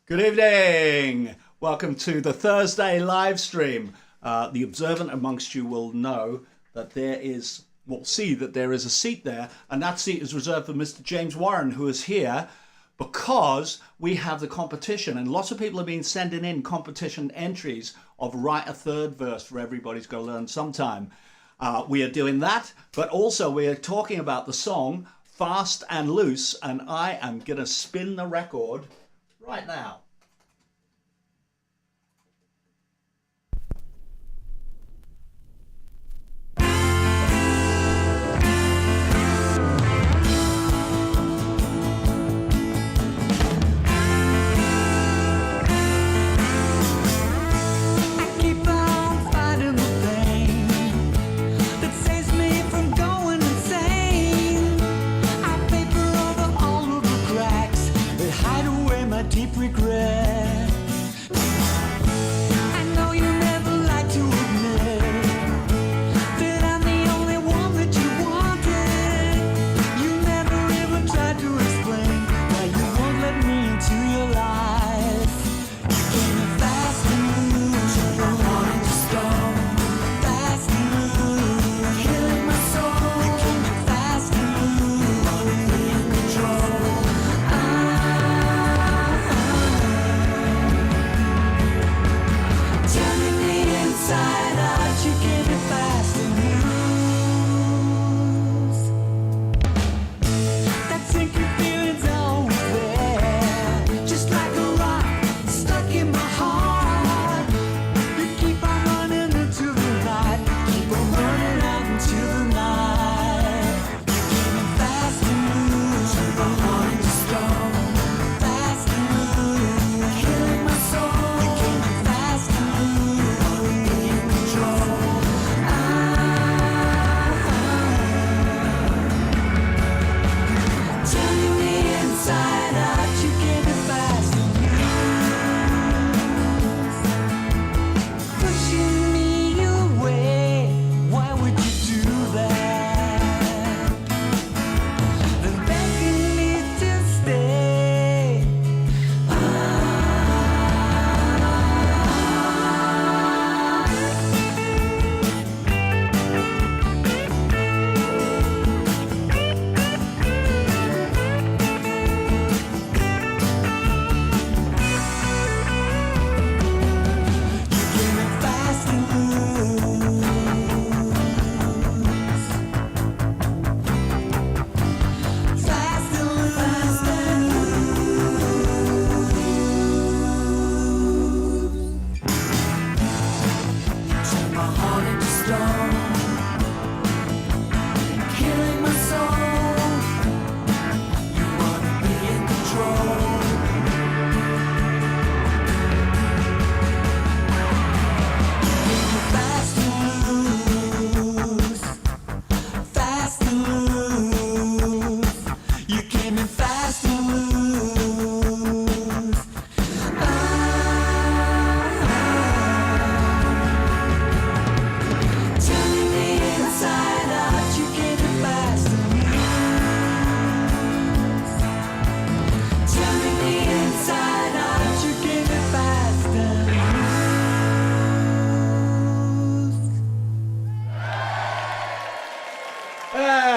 Good evening. Welcome to the Thursday live stream. The observant amongst you will know that see that there is a seat there, and that seat is reserved for Mr. James Warren, who is here because we have the competition, and lots of people have been sending in competition entries of write a third verse for Everybody's Got to Learn Sometime. We are doing that, but also we are talking about the song Fast and Loose, and I am going to spin the record right now.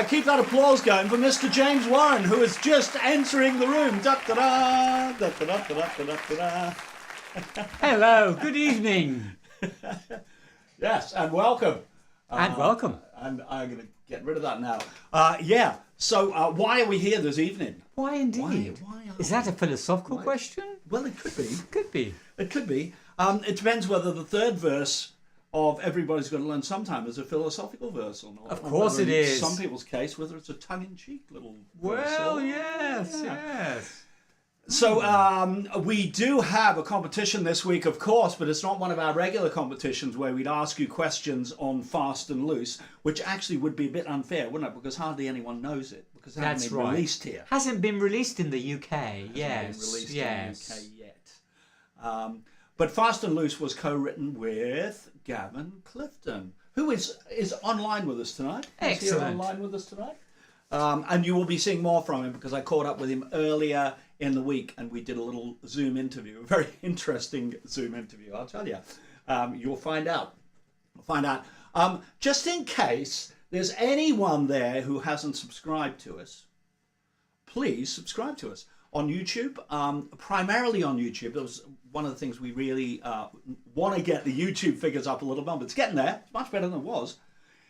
Keep that applause going for Mr. James Warren, who is just entering the room. Da-da-da, da-da-da-da-da-da-da. Hello, good evening. Yes, and welcome. And welcome. And I'm going to get rid of that now. So why are we here this evening? Why indeed? Why is that a philosophical question? Well, it could be. Could be. It could be. It depends whether the third verse of Everybody's Got to Learn Sometime is a philosophical verse or not. Of course Or it in is. some people's case, whether it's a tongue-in-cheek little verse. Well, or- yes, Yeah. yes. So we do have a competition this week, of course, but it's not one of our regular competitions where we'd ask you questions on Fast and Loose, which actually would be a bit unfair, wouldn't it? Because hardly anyone knows it, because it hasn't That's been right. released here. Hasn't been released in the UK. Hasn't Yes, been released yes. in the UK yet. But Fast and Loose was co-written with Gavin Clifton, who is online with us tonight. He's here Excellent. online with us tonight. And you will be seeing more from him because I caught up with him earlier in the week and we did a little Zoom interview, a very interesting Zoom interview, I'll tell you. You'll find out. Just in case there's anyone there who hasn't subscribed to us, please subscribe to us on YouTube, primarily on YouTube. That was one of the things we really want to get the YouTube figures up a little bit, but it's getting there. It's much better than it was.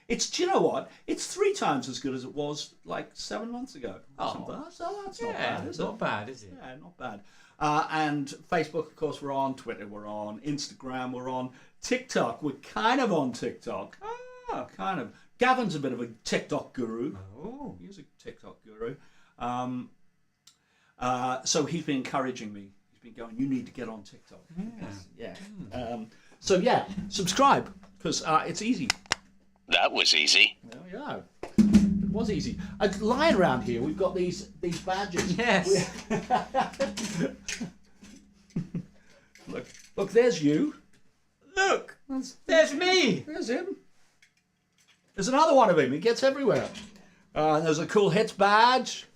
Do you know what? It's 3 times as good as it was like 7 months ago. Oh. So that's not Yeah, bad, is it? not bad, is it? Yeah, not bad. And Facebook, of course, we're on. Twitter, we're on. Instagram, we're on. TikTok, we're kind of on TikTok. Kind of. Gavin's a bit of a TikTok guru. Oh. He's a TikTok guru. So he's been encouraging me. He's been going, you need to get on TikTok. Yeah. So yeah, subscribe because it's easy. That was easy. There we go. It was easy. Lying around here, we've got these badges. Yes. Look, there's you. Look, there's me. There's him. There's another one of him. He gets everywhere. There's a Cool Hits badge.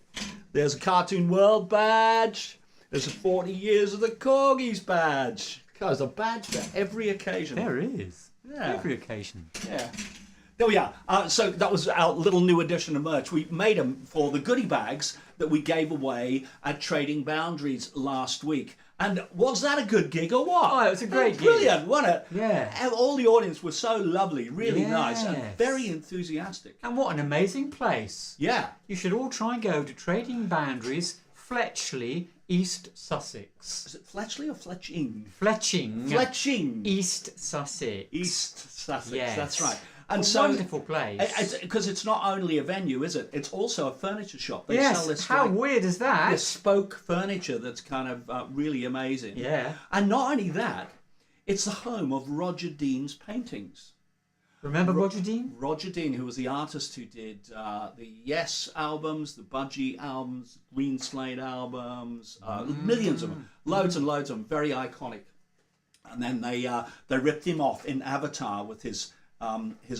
There's a Cartoon World badge. There's a 40 Years of the Korgis badge. There's a badge for every occasion. There is. Yeah. Every occasion. Yeah. There we are. So that was our little new edition of merch. We made them for the goodie bags that we gave away at Trading Boundaries last week. And was that a good gig or what? Oh, it was a great gig. Brilliant, wasn't it? Yeah. And all the audience was so lovely, really nice, and Yes. very enthusiastic. And what an amazing place. Yeah. You should all try and go to Trading Boundaries, Fletchley, East Sussex. Is it Fletchley or Fletching? Fletching. Fletching. East Sussex. East Sussex. Yes. That's right. And A so wonderful place. because it's not only a venue, is it? It's also a furniture shop. They sell Yes. this How like, weird is that? bespoke furniture that's kind of really amazing. Yeah. And not only that, it's the home of Roger Dean's paintings. Remember Roger Dean? Roger Dean, who was the artist who did the Yes albums, the Budgie albums, Green Slate albums, millions of them, loads and loads of them, very iconic. And then they ripped him off in Avatar with his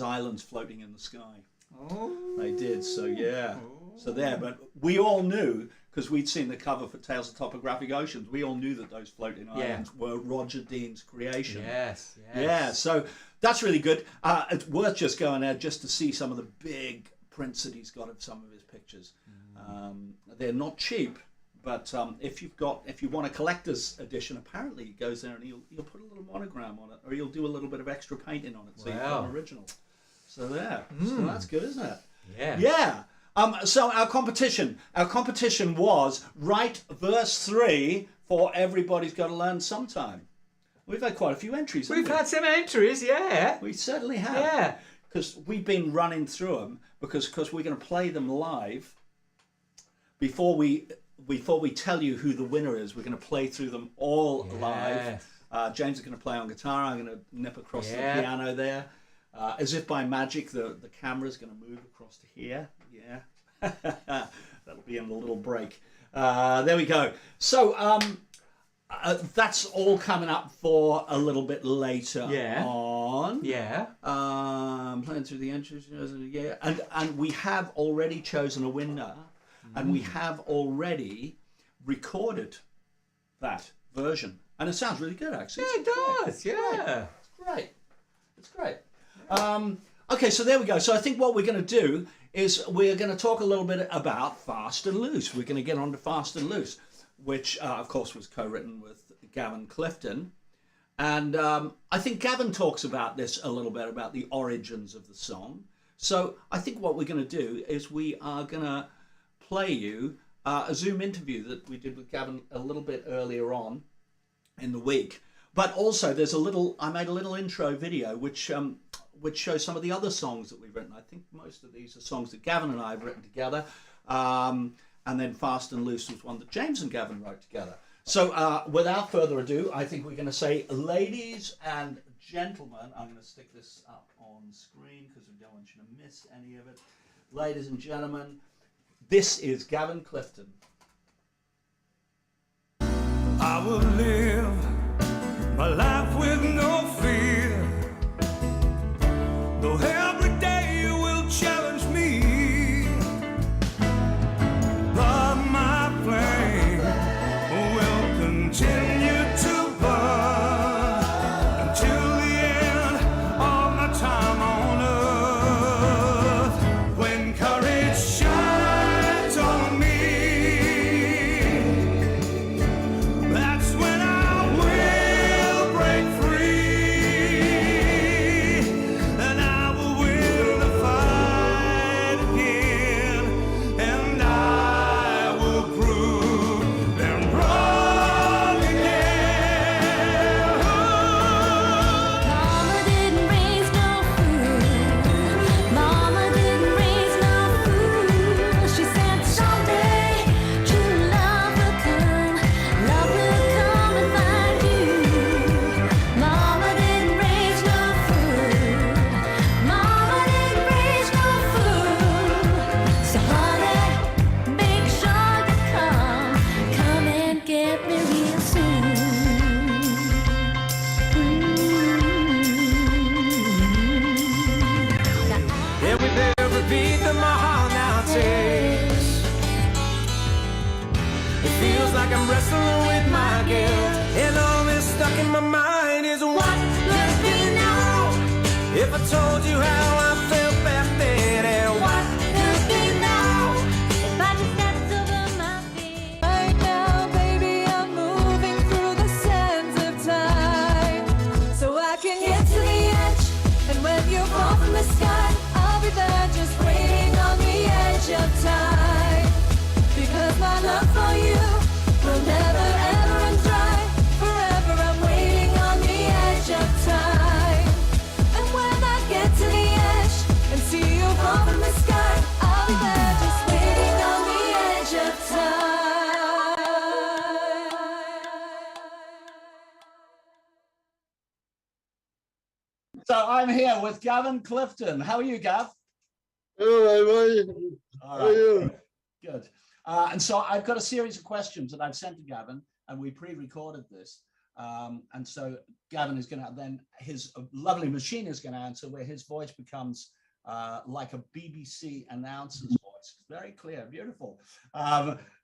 islands floating in the sky. Oh. They did, so yeah. So there, but we all knew, because we'd seen the cover for Tales of Topographic Oceans, we all knew that those floating islands were Roger Dean's creation. Yes. Yeah, so that's really good. It's worth just going there just to see some of the big prints that he's got of some of his pictures. They're not cheap, but if you want a collector's edition, apparently he goes there and he'll put a little monogram on it, or he'll do a little bit of extra painting on it, so you've got an original. So there, so that's good, isn't it? Yeah. Yeah. So our competition was write verse 3 for Everybody's Got to Learn Sometime. We've had quite a few entries. We've haven't had some entries, yeah. we certainly have. Yeah. Because we've been running through them because we're going to play them live before we tell you who the winner is. We're going to play through them all live. James is going to play on guitar. I'm going to nip across the piano there. As if by magic, the camera's going to move across to here. Yeah. That'll be in a little break. There we go. So that's all coming up for a little bit later on. Yeah. Playing through the entries. Yeah. And we have already chosen a winner. And we have already recorded that version. And it sounds really good, actually. Yeah, it does. Yeah. It's great. Okay, so there we go. So I think what we're going to do is we're going to talk a little bit about Fast and Loose. We're going to get on to Fast and Loose, which, of course, was co-written with Gavin Clifton. And I think Gavin talks about this a little bit, about the origins of the song. So I think what we're going to do is we are going to play you a Zoom interview that we did with Gavin a little bit earlier on in the week, But also, I made a little intro video which shows some of the other songs that we've written. I think most of these are songs that Gavin and I have written together. And then Fast and Loose was one that James and Gavin wrote together. So without further ado, I think we're going to say, ladies and gentlemen, I'm going to stick this up on screen because we don't want you to miss any of it. Ladies and gentlemen, this is Gavin Clifton. I will live my life with no fear, though every day will challenge me, but my flame will continue to burn until the end of my time on earth. When courage shines on me, that's when I will break free, and I will win the fight again, and I will prove them wrong again. Mama didn't raise no fool. Mama didn't raise no fool. She said someday true love will come and find you. Mama didn't raise no fool. Mama didn't raise no fool. So honey, make sure you come and get me real soon. And with every beat that my heart now takes, it feels like I'm wrestling with my guilt. And all that's stuck in my mind is what could be now if I told you how I felt back then, and what Could be now if I just stepped over my feet. Right now, baby, I'm moving through the sands of time, so I can get to the edge. And when you fall from the sky, I'll be there just waiting on the edge of time. Because my love for you will never ever run dry. Forever I'm waiting on the edge of time. And when I get to the edge and see you fall from the sky, I'll be there just waiting on the edge of time. So I'm here with Gavin Clifton. How are you, Gav? Hello, mate. All How are you? Good. And so I've got a series of questions that I've sent to Gavin, and we pre-recorded this. And so Gavin is going to then, his lovely machine is going to answer, where his voice becomes like a BBC announcer's voice. Very clear, beautiful.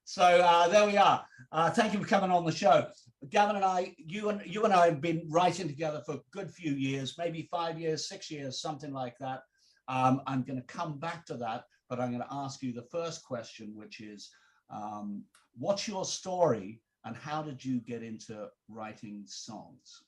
So there we are. Thank you for coming on the show. Gavin and I, you and I have been writing together for a good few years, maybe 5 years, 6 years, something like that. I'm going to come back to that, but I'm going to ask you the first question, which is, what's your story and how did you get into writing songs?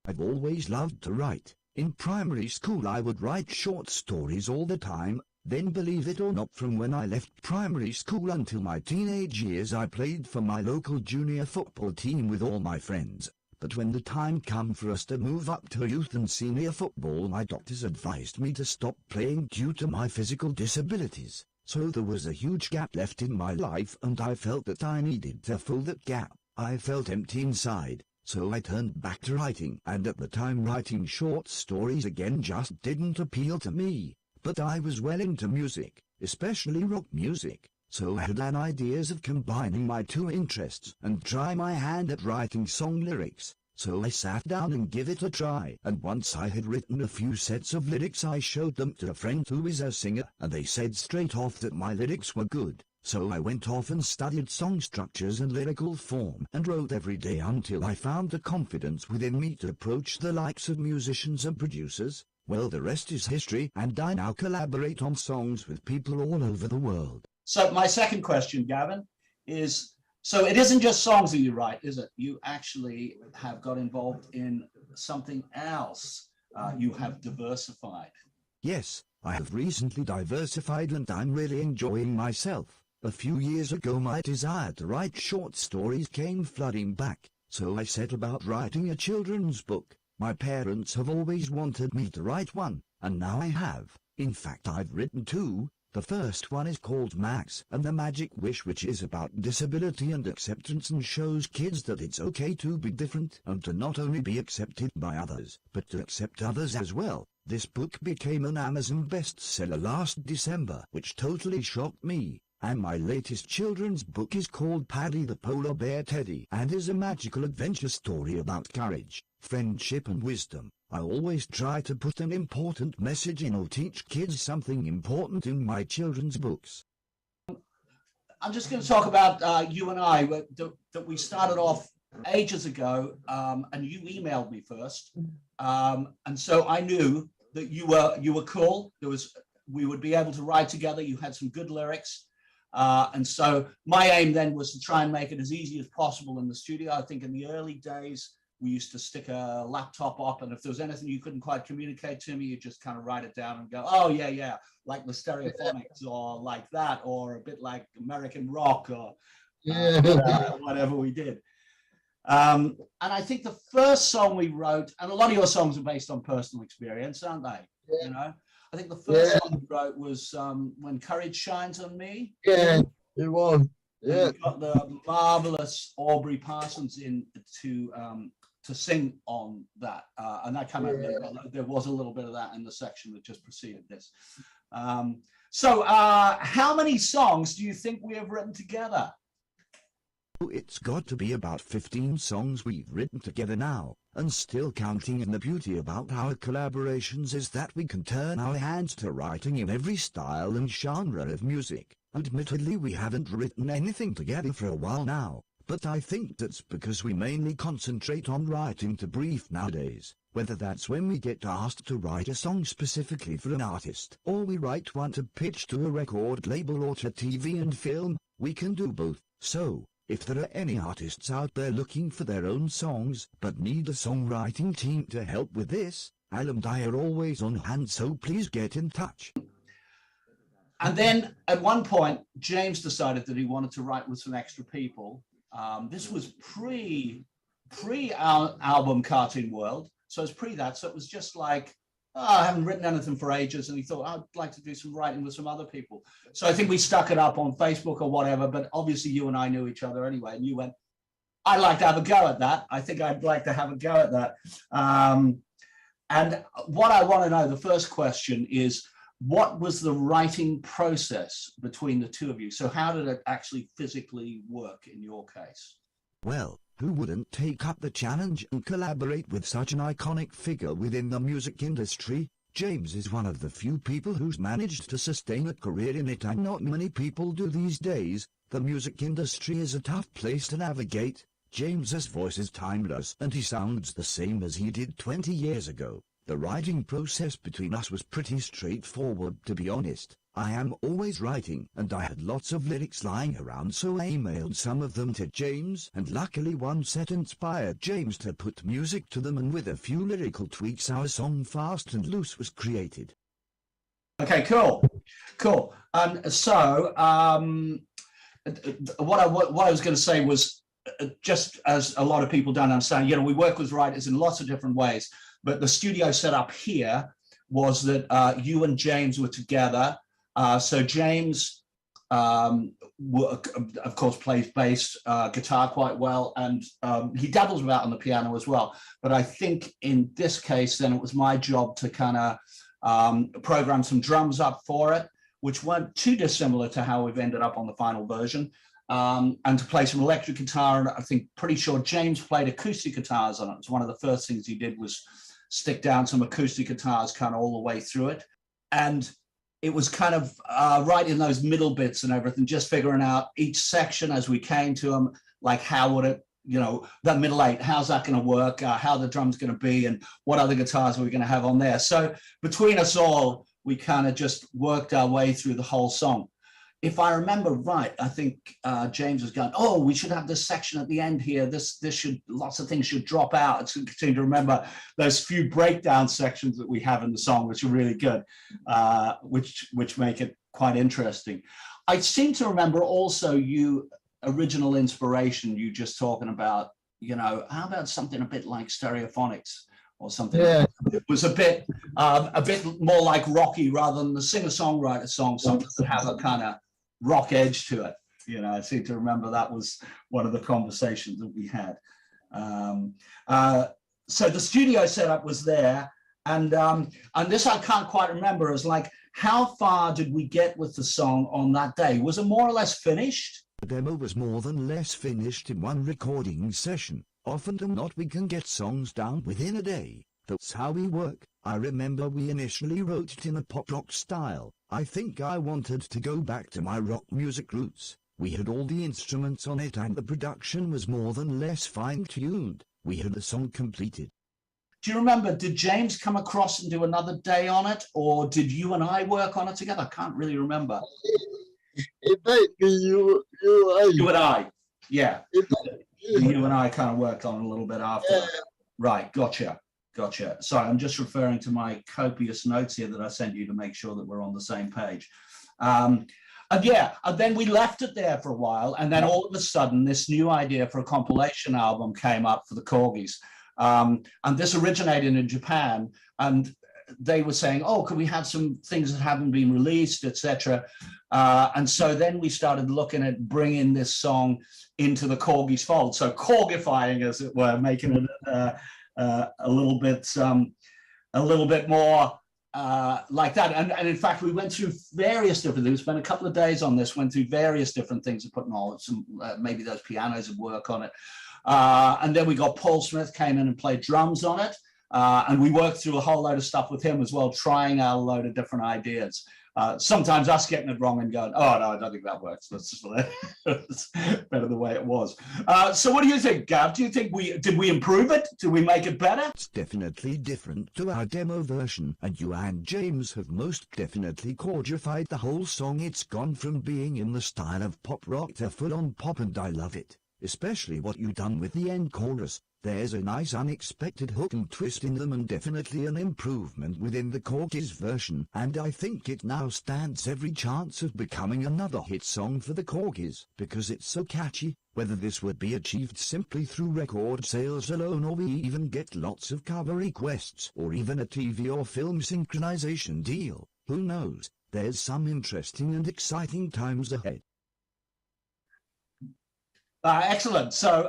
I've always loved to write. In primary school I would write short stories all the time. Then, believe it or not, from when I left primary school until my teenage years I played for my local junior football team with all my friends. But when the time came for us to move up to youth and senior football, my doctors advised me to stop playing due to my physical disabilities. So there was a huge gap left in my life, and I felt that I needed to fill that gap. I felt empty inside, so I turned back to writing, and at the time writing short stories again just didn't appeal to me. But I was well into music, especially rock music, so I had an ideas of combining my two interests and try my hand at writing song lyrics. So I sat down and give it a try, and once I had written a few sets of lyrics I showed them to a friend who is a singer, and they said straight off that my lyrics were good. So I went off and studied song structures and lyrical form and wrote every day until I found the confidence within me to approach the likes of musicians and producers. Well, the rest is history, and I now collaborate on songs with people all over the world. So my second question, Gavin, is, so it isn't just songs that you write, is it? You actually have got involved in something else. You have diversified. Yes, I have recently diversified and I'm really enjoying myself. A few years ago my desire to write short stories came flooding back, so I set about writing a children's book. My parents have always wanted me to write one, and now I have. In fact, I've written two. The first one is called Max and the Magic Wish, which is about disability and acceptance and shows kids that it's okay to be different and to not only be accepted by others, but to accept others as well. This book became an Amazon bestseller last December, which totally shocked me. And my latest children's book is called Paddy the Polar Bear Teddy and is a magical adventure story about courage, friendship and wisdom. I always try to put an important message in or teach kids something important in my children's books. I'm just going to talk about you and I, that we started off ages ago, and you emailed me first. And so I knew that you were cool. We would be able to write together. You had some good lyrics. And so my aim then was to try and make it as easy as possible in the studio. I think in the early days, we used to stick a laptop up, and if there was anything you couldn't quite communicate to me, you just kind of write it down and go, oh, yeah, like the Stereophonics or like that, or a bit like American rock or whatever we did. And I think the first song we wrote, and a lot of your songs are based on personal experience, aren't they? Yeah. You know, I think the first song we wrote was When Courage Shines on Me. Yeah, it was. Yeah. And we got the marvelous Aubrey Parsons in to sing on that, and that came out. There was a little bit of that in the section that just preceded this. So how many songs do you think we have written together? It's got to be about 15 songs we've written together now, and still counting. And the beauty about our collaborations is that we can turn our hands to writing in every style and genre of music. Admittedly, we haven't written anything together for a while now, but I think that's because we mainly concentrate on writing to brief nowadays. Whether that's when we get asked to write a song specifically for an artist, or we write one to pitch to a record label or to TV and film, we can do both. So, if there are any artists out there looking for their own songs, but need a songwriting team to help with this, Al and I are always on hand, so please get in touch. And then at one point, James decided that he wanted to write with some extra people. This was pre our album Cartoon World. So it's pre that. So it was just like, I haven't written anything for ages. And he thought, I'd like to do some writing with some other people. So I think we stuck it up on Facebook or whatever. But obviously you and I knew each other anyway. And you went, I'd like to have a go at that. I think I'd like to have a go at that. And what I want to know, the first question is, what was the writing process between the two of you? So how did it actually physically work in your case? Well, who wouldn't take up the challenge and collaborate with such an iconic figure within the music industry? James is one of the few people who's managed to sustain a career in it, and not many people do these days. The music industry is a tough place to navigate. James's voice is timeless, and he sounds the same as he did 20 years ago. The writing process between us was pretty straightforward, to be honest. I am always writing, and I had lots of lyrics lying around, so I emailed some of them to James, and luckily one set inspired James to put music to them, and with a few lyrical tweaks our song Fast and Loose was created. Okay, cool. And so what I was going to say was, just as a lot of people don't understand, we work with writers in lots of different ways. But the studio setup here was that you and James were together. So James, of course, plays bass guitar quite well, and he dabbles about on the piano as well. But I think in this case, then it was my job to kind of program some drums up for it, which weren't too dissimilar to how we've ended up on the final version. And to play some electric guitar, and I think pretty sure James played acoustic guitars on it. It's one of the first things he did was stick down some acoustic guitars kind of all the way through it. And it was kind of right in those middle bits and everything, just figuring out each section as we came to them, like how would it, that middle eight, how's that going to work, how the drum's going to be, and what other guitars are we going to have on there. So between us all, we kind of just worked our way through the whole song. If I remember right, I think James was going, oh, we should have this section at the end here. Lots of things should drop out. It's continuing to remember those few breakdown sections that we have in the song, which are really good, which make it quite interesting. I seem to remember also you original inspiration, you just talking about, you know, how about something a bit like Stereophonics or something? Yeah. It was a bit more like Rocky rather than the singer-songwriter song, something that have a kind of rock edge to it. You know, I seem to remember that was one of the conversations that we had. So the studio setup was there, and this I can't quite remember. Is like, how far did we get with the song on that day? Was it more or less finished? The demo was more than less finished in one recording session. Often than not, we can get songs down within a day. That's how we work. I remember we initially wrote it in a pop rock style. I think I wanted to go back to my rock music roots. We had all the instruments on it and the production was more than less fine-tuned. We had the song completed. Do you remember, did James come across and do another day on it, or did you and I work on it together? I can't really remember. It might be you You and I, yeah. It might be You and I kind of worked on it a little bit after. Yeah. Right, gotcha. Sorry, I'm just referring to my copious notes here that I sent you to make sure that we're on the same page. And then we left it there for a while, and then all of a sudden this new idea for a compilation album came up for the Korgis. And this originated in Japan, and they were saying, oh, could we have some things that haven't been released, etc. And so then we started looking at bringing this song into the Korgis fold, so Korgifying, as it were, making it a little bit more like that. And in fact, we went through various different things. Spent a couple of days on this, went through various different things and putting all some maybe those pianos would work on it. And then we got Paul Smith came in and played drums on it. And we worked through a whole load of stuff with him as well, trying out a load of different ideas. Sometimes us getting it wrong and going, oh, no, I don't think that works. Let's just let it. It's better the way it was. So what do you think, Gav? Do you think did we improve it? Did we make it better? It's definitely different to our demo version, and you and James have most definitely Korgified the whole song. It's gone from being in the style of pop rock to full-on pop, and I love it. Especially what you done with the end chorus. There's a nice unexpected hook and twist in them, and definitely an improvement within the Korgis version, and I think it now stands every chance of becoming another hit song for the Korgis, because it's so catchy. Whether this would be achieved simply through record sales alone, or we even get lots of cover requests, or even a TV or film synchronization deal, who knows? There's some interesting and exciting times ahead. Excellent. So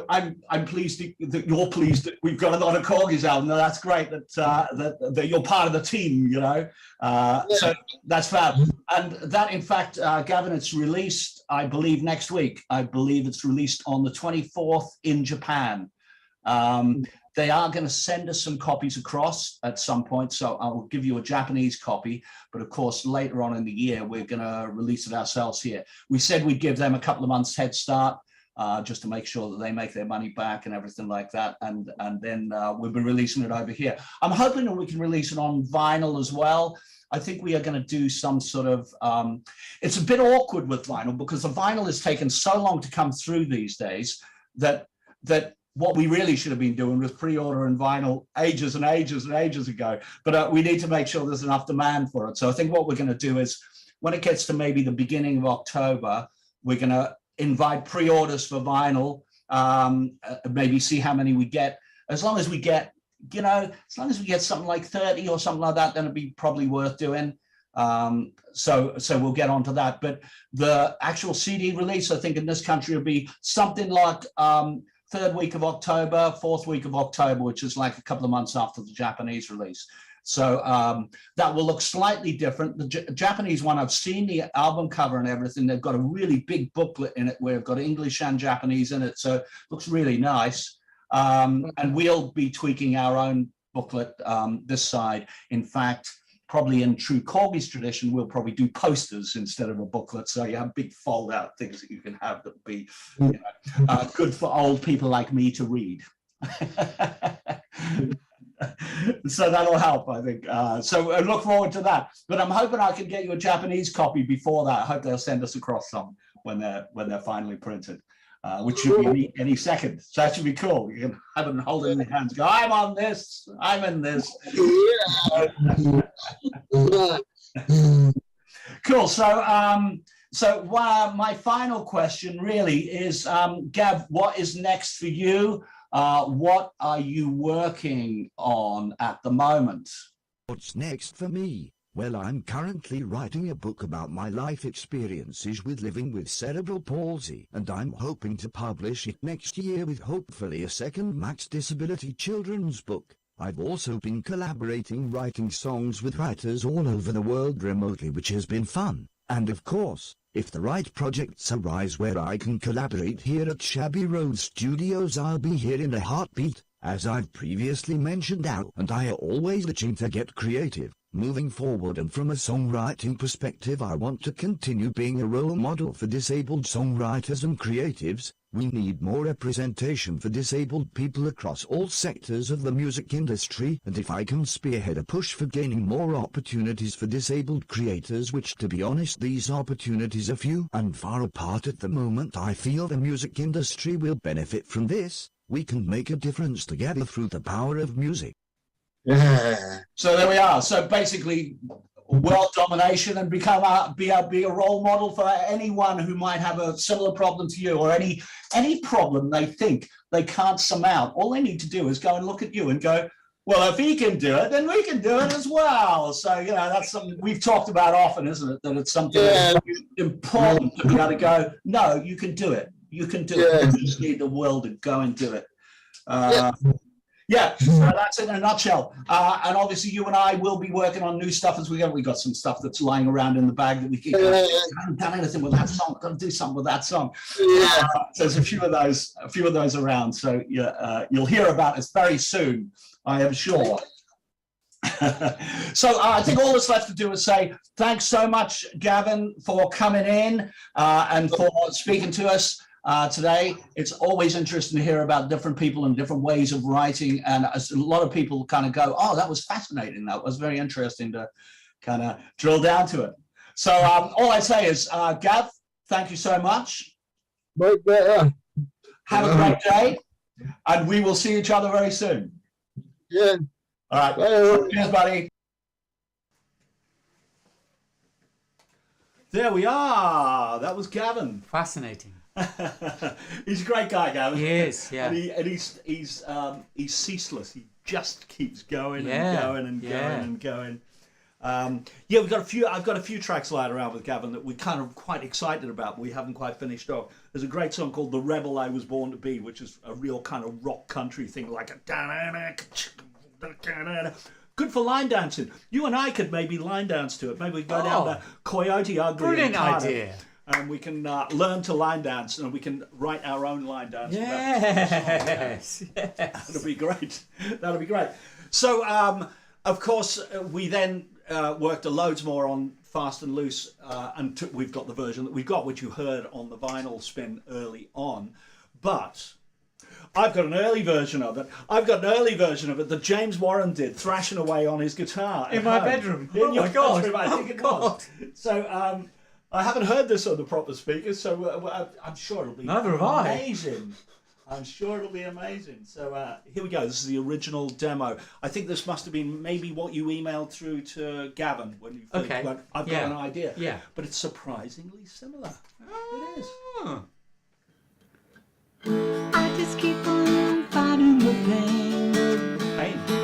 I'm pleased that you're pleased that we've got a lot of Korgis album. No, that's great that you're part of the team. You know, so that's fab. And that, in fact, Gavin, it's released, I believe, next week. I believe it's released on the 24th in Japan. They are going to send us some copies across at some point, so I'll give you a Japanese copy. But of course, later on in the year, we're going to release it ourselves here. We said we'd give them a couple of months head start, just to make sure that they make their money back and everything like that. And then we'll be releasing it over here. I'm hoping that we can release it on vinyl as well. I think we are going to do some sort of, it's a bit awkward with vinyl because the vinyl has taken so long to come through these days that what we really should have been doing was pre-ordering vinyl ages and ages and ages ago. But we need to make sure there's enough demand for it. So I think what we're going to do is, when it gets to maybe the beginning of October, we're going to invite pre-orders for vinyl, maybe see how many we get. As long as we get, you know, as long as we get something like 30 or something like that, then it'd be probably worth doing. So we'll get onto that. But the actual CD release, I think in this country will be something like, 3rd week of October, 4th week of October, which is like a couple of months after the Japanese release. So that will look slightly different. The Japanese one, I've seen the album cover and everything. They've got a really big booklet in it where they've got English and Japanese in it. So it looks really nice. And we'll be tweaking our own booklet this side. In fact, probably in true Korgis tradition, we'll probably do posters instead of a booklet. So you have big fold-out things that you can have that would be, you know, good for old people like me to read. So that'll help, I think. So I look forward to that. But I'm hoping I can get you a Japanese copy before that. I hope they'll send us across some when they're finally printed. Which should be any second. So that should be cool. You can have it and hold it in your hands. Go, I'm on this. I'm in this. Cool. So my final question really is, Gav, what is next for you? What are you working on at the moment? What's next for me? Well, I'm currently writing a book about my life experiences with living with cerebral palsy, and I'm hoping to publish it next year with hopefully a second max disability children's book. I've also been collaborating writing songs with writers all over the world remotely, which has been fun. And of course, if the right projects arise where I can collaborate here at Shabbey Road Studios, I'll be here in a heartbeat. As I've previously mentioned, Al and I are always itching to get creative, moving forward, and from a songwriting perspective I want to continue being a role model for disabled songwriters and creatives. We need more representation for disabled people across all sectors of the music industry, and if I can spearhead a push for gaining more opportunities for disabled creators, which to be honest these opportunities are few and far apart at the moment, I feel the music industry will benefit from this. We can make a difference together through the power of music. Yeah. So there we are. So basically, world domination, and be a role model for anyone who might have a similar problem to you, or any problem they think they can't surmount. All they need to do is go and look at you and go, well, if he can do it, then we can do it as well. So, that's something we've talked about often, isn't it? That it's something that's important to be able to go, no, you can do it. You can do it. You just need the will to go and do it. So that's it in a nutshell. And obviously you and I will be working on new stuff as we go. We got some stuff that's lying around in the bag that we keep going, I haven't done anything with that song. Got to do something with that song. So there's a few of those around. So you'll hear about us very soon, I am sure. So I think all that's left to do is say thanks so much, Gavin, for coming in and for speaking to us today. It's always interesting to hear about different people and different ways of writing, and a lot of people kind of go, oh, that was fascinating, that was very interesting, to kind of drill down to it. So all I say is, Gav, thank you so much. Have a great day, and we will see each other very soon. Yeah. All right. Cheers, buddy. There we are. That was Gavin. Fascinating. He's a great guy, Gavin. He is, yeah. And he's ceaseless. He just keeps going and going and going and going. We've got a few. I've got a few tracks lying around with Gavin that we're kind of quite excited about. We haven't quite finished off. There's a great song called "The Rebel I Was Born to Be," which is a real kind of rock country thing, like a good for line dancing. You and I could maybe line dance to it. Maybe we go down to Coyote Ugly. Brilliant idea. And we can learn to line dance, and we can write our own line dance. Yes. That'll be great. That'll be great. So, of course, we then worked loads more on Fast and Loose, and we've got the version that we've got, which you heard on the vinyl spin early on. But I've got an early version of it. That James Warren did, thrashing away on his guitar. In my bedroom. Oh my God. I think it was. So, I haven't heard this on the proper speakers, so I'm sure it'll be amazing. I'm sure it'll be amazing. So here we go. This is the original demo. I think this must have been maybe what you emailed through to Gavin when you first went, I've got an idea. Yeah. But it's surprisingly similar. It is. I just keep on fighting the pain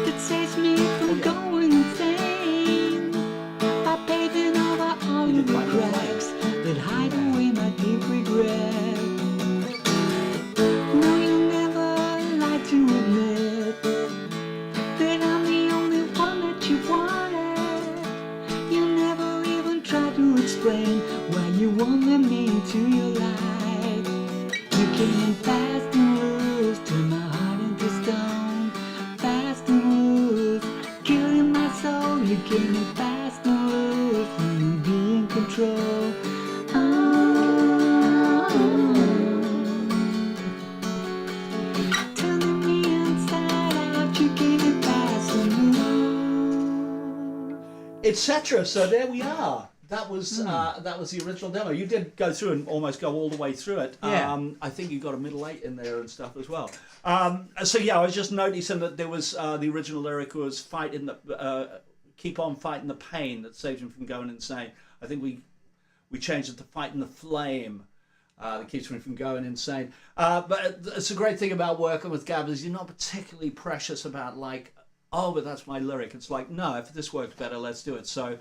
that saves me from going insane by paving over all of the cracks that hide away my deep regret. No, you never like to admit that I'm the only one that you wanted. You never even try to explain why you wanted me into your life. You came fast and loose, turned my heart into stone. Fast and loose, killing my soul. You came fast and loose, you be in control. Turning me inside out, you came fast and loose. Etc. So there we are. That was the original demo. You did go through and almost go all the way through it. Yeah. I think you got a middle eight in there and stuff as well. So yeah, I was just noticing that there was the original lyric was keep on fighting the pain that saves him from going insane. I think we We changed it to Fighting the Flame. That keeps me from going insane. But it's a great thing about working with Gav is you're not particularly precious about like, oh, but that's my lyric. It's like, no, if this works better, let's do it. So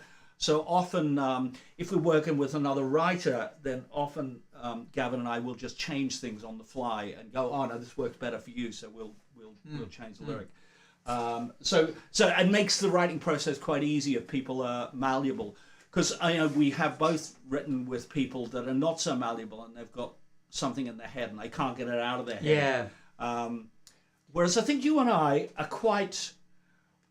often, if we're working with another writer, then often Gavin and I will just change things on the fly and go, oh no, this works better for you, so we'll change the lyric. So it makes the writing process quite easy if people are malleable. Because we have both written with people that are not so malleable and they've got something in their head and they can't get it out of their head. Yeah. Whereas I think you and I are quite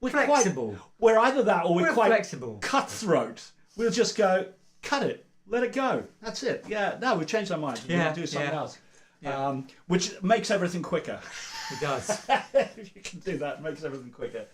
Flexible. We're either that or we're quite flexible. Cutthroat. We'll just go, cut it, let it go. That's it. Yeah. No, we've changed our minds. We'll do something else. Yeah. Which makes everything quicker. It does. If you can do that, it makes everything quicker.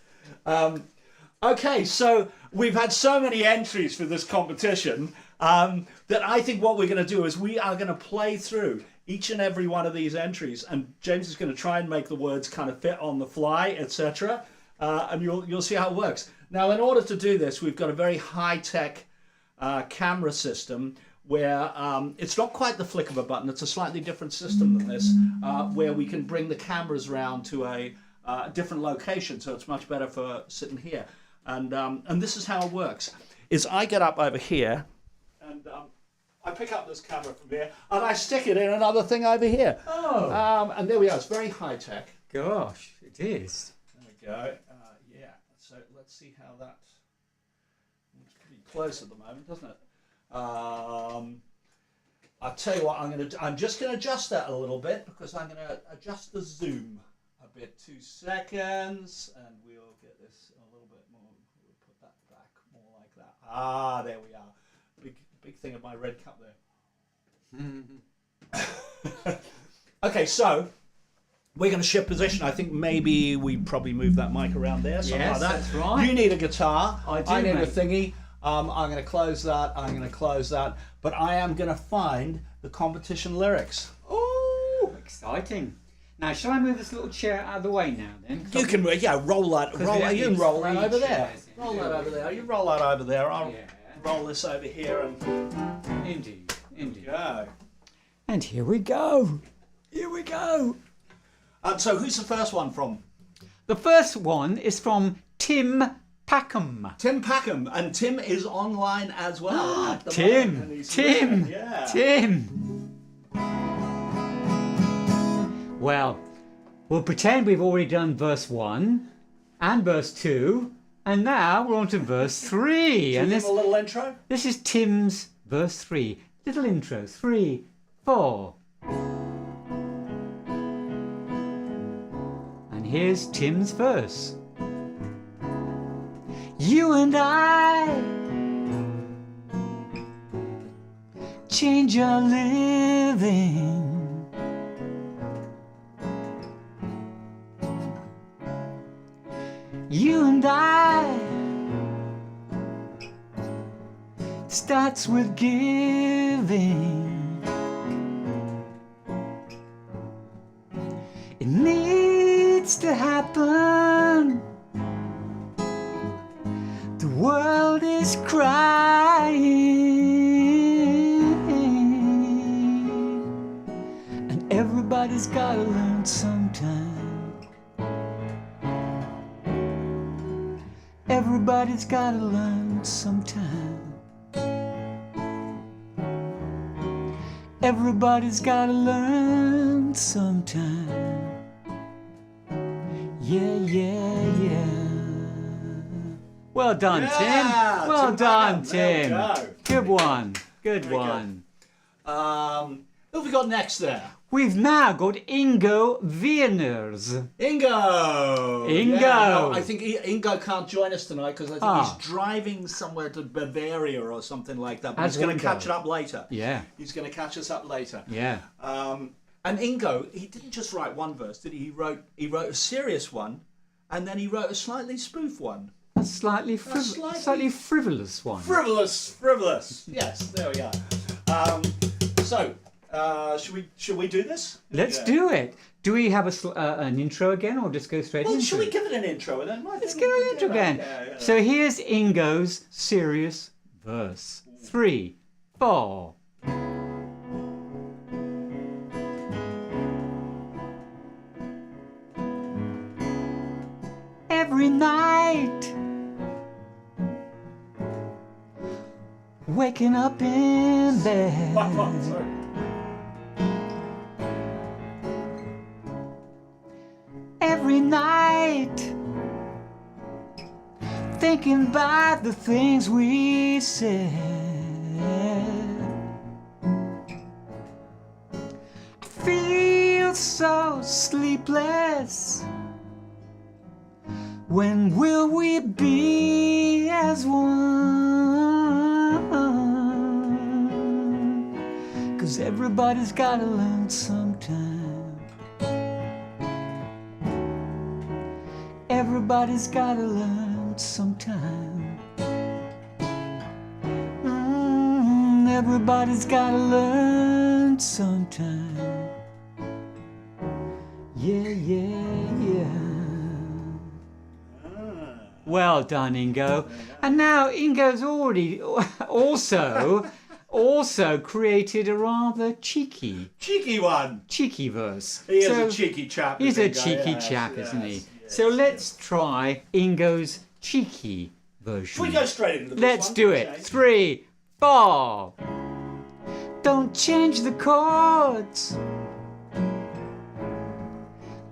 Okay, so we've had so many entries for this competition that I think what we're going to do is we are going to play through each and every one of these entries, and James is going to try and make the words kind of fit on the fly, etc. And you'll see how it works. Now, in order to do this, we've got a very high-tech camera system where it's not quite the flick of a button. It's a slightly different system than this, where we can bring the cameras round to a different location, so it's much better for sitting here. And this is how it works: is I get up over here, and I pick up this camera from here, and I stick it in another thing over here. Oh. And there we are. It's very high tech. Gosh, it is. There we go. Yeah. So let's see how that looks pretty close at the moment, doesn't it? I'll tell you what I'm going to do. I'm just going to adjust that a little bit because I'm going to adjust the zoom a bit. 2 seconds, and we'll get this a little bit more. We'll put that back more like that. Ah, there we are. Big thing of my red cup there. Okay, so we're going to shift position. I think maybe we probably move that mic around there. Something like that. That's right. You need a guitar. I need a mate. thingy. I'm going to close that. I'm going to close that. But I am going to find the competition lyrics. Oh, exciting. Now, shall I move this little chair out of the way now then? You can, roll that. we You only can need roll that 3 over there. chairs in. Roll that over there. You roll that over there. I'll Yeah. roll this over here and Indeed. go. And here we go. Here we go. So who's the first one from? The first one is from Tim Packham. Tim Packham, and Tim is online as well. at the moment, Tim. and he's Tim. there. Yeah. Tim. Well, we'll pretend we've already done verse 1 and verse 2, and now we're on to verse 3. And And this a little intro. this is Tim's verse 3. Little intro. 3, 4. And here's Tim's verse. You and I change our living. You and I starts with giving. It needs to happen. The world is crying, and everybody's gotta learn sometime. Everybody's gotta learn sometime. Everybody's gotta learn sometime. Yeah, yeah, yeah. Well done, Yeah, Tim. Well Tim done, Packham. There we Tim. go. Good one. Good Very one. Who have we got next there? We've now got Ingo Wieners. Ingo. Ingo. Yeah, no, I think Ingo can't join us tonight because I think Ah. he's driving somewhere to Bavaria or something like that. But As he's going one to catch does. it up later. Yeah. He's going to catch us up later. Yeah. And Ingo, he didn't just write one verse, did he? He wrote a serious one, and then he wrote a slightly spoof one. A slightly frivolous one. Frivolous. Yes, there we are. Should we do this? Let's Yeah. do it. Do we have an intro again, or just go straight Well, into should we it? give it an intro and then? Let's give it an intro again. Yeah. So here's Ingo's serious verse. 3, 4. Every night, waking up in bed, every night, thinking about the things we said. I feel so sleepless. When will we be as one? 'Cause everybody's gotta learn sometime. Everybody's gotta learn sometime. Everybody's gotta learn sometime. Yeah, yeah, yeah. Well done, Ingo. And now Ingo's already also created a rather cheeky one. cheeky verse. He is a cheeky chap. He's a Ingo, cheeky yes, chap, yes, isn't he? yes. So let's try Ingo's cheeky version. Should we go straight into this Let's one? do it. Okay. 3, 4. Don't change the chords.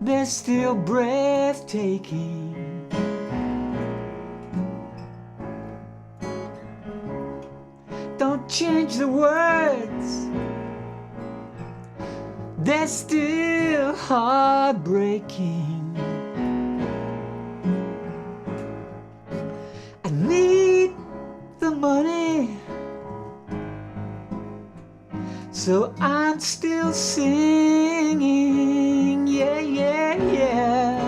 They're still breathtaking. Don't change the words. They're still heartbreaking. I need the money, so I'm still singing. Yeah, yeah, yeah.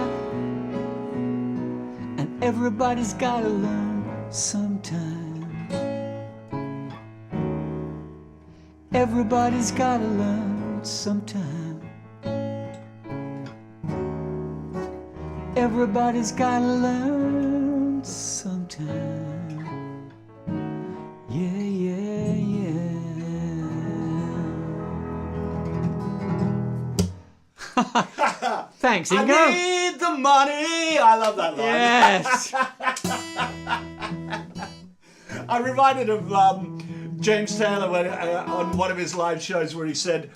And everybody's gotta learn sometime. Everybody's gotta learn sometime. Everybody's gotta learn sometime. Yeah, yeah, yeah. Thanks, Ingo. I need the money. I love that line. Yes. I reminded of James Taylor when, on one of his live shows where he said,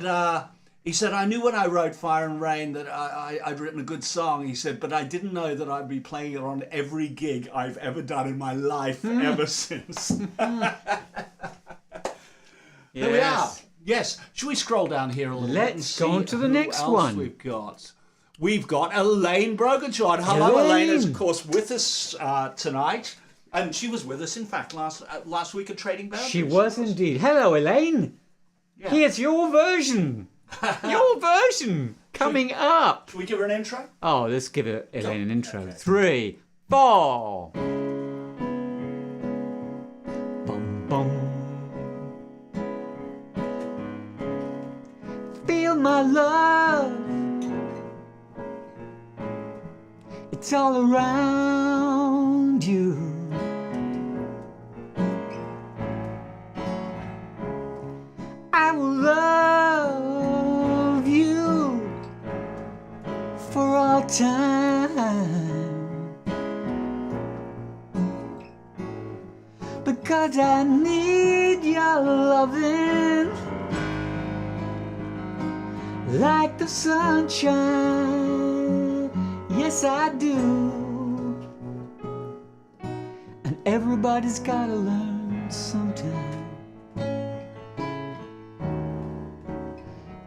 I knew when I wrote Fire and Rain that I'd written a good song. He said, but I didn't know that I'd be playing it on every gig I've ever done in my life ever since. There we are. Yes. Should we scroll down here a little bit? And Let's go see on to the who next else one. We've got. We've got Elaine Broganjohn. Hello, Elaine is, of Elaine. course, with us tonight. And she was with us, in fact, last week at Trading Boundaries. She was indeed. Hello, Elaine. Yeah. Here's your version. Your version coming up. Should we give her an intro? Oh, let's give Elaine an intro. 3, 4. Bum, bum. Feel my love. It's all around you. I will love you for all time, because I need your loving like the sunshine. Yes, I do. And everybody's gotta learn sometime.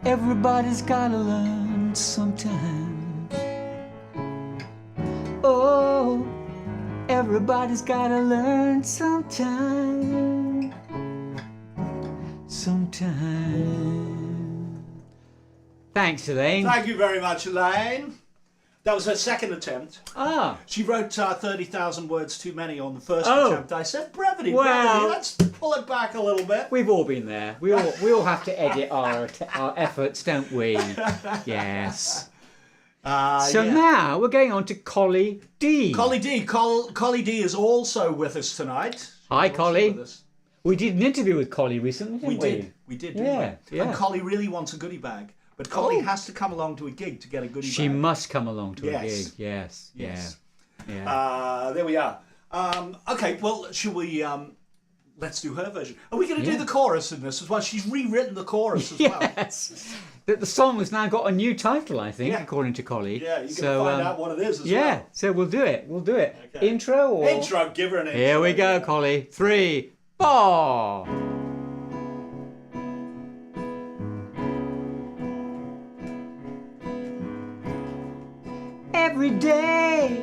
Everybody's gotta learn sometime. Oh, everybody's gotta learn sometime. Sometime. Thanks, Elaine. Thank you very much, Elaine. That was her second attempt. Ah, She wrote 30,000 words too many on the first Oh. attempt. I said, brevity, Well. brevity. Let's pull it back a little bit. we've all been there. We all have to edit our efforts, don't we? Yes. So yeah. now we're going on to Collie D. Collie D. Collie D is also with us tonight. Hi, Also Collie. with us. We did an interview with Collie recently, didn't we? We did, Yeah, didn't we? yeah. And Collie really wants a goodie bag. But Collie has to come along to a gig to get a goodie She bag. must come along to a Yes. gig. Yes. Yes. Yeah. There we are. Okay, well, should we... let's do her version. Are we going to do the chorus in this as well? She's rewritten the chorus as well. Yes. The song has now got a new title, I think, Yeah. according to Collie. Yeah, you can find out what it is as well. Yeah, so we'll do it. We'll do it. Okay. Intro or... Intro, give her an intro. Here we go, Collie. 3, 4. Every day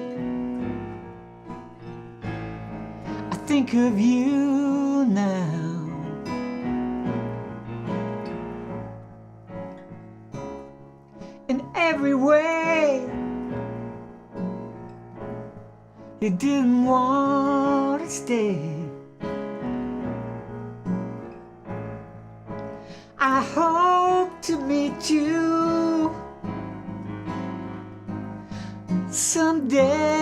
I think of you now. In every way you didn't want to stay. I hope to meet you someday.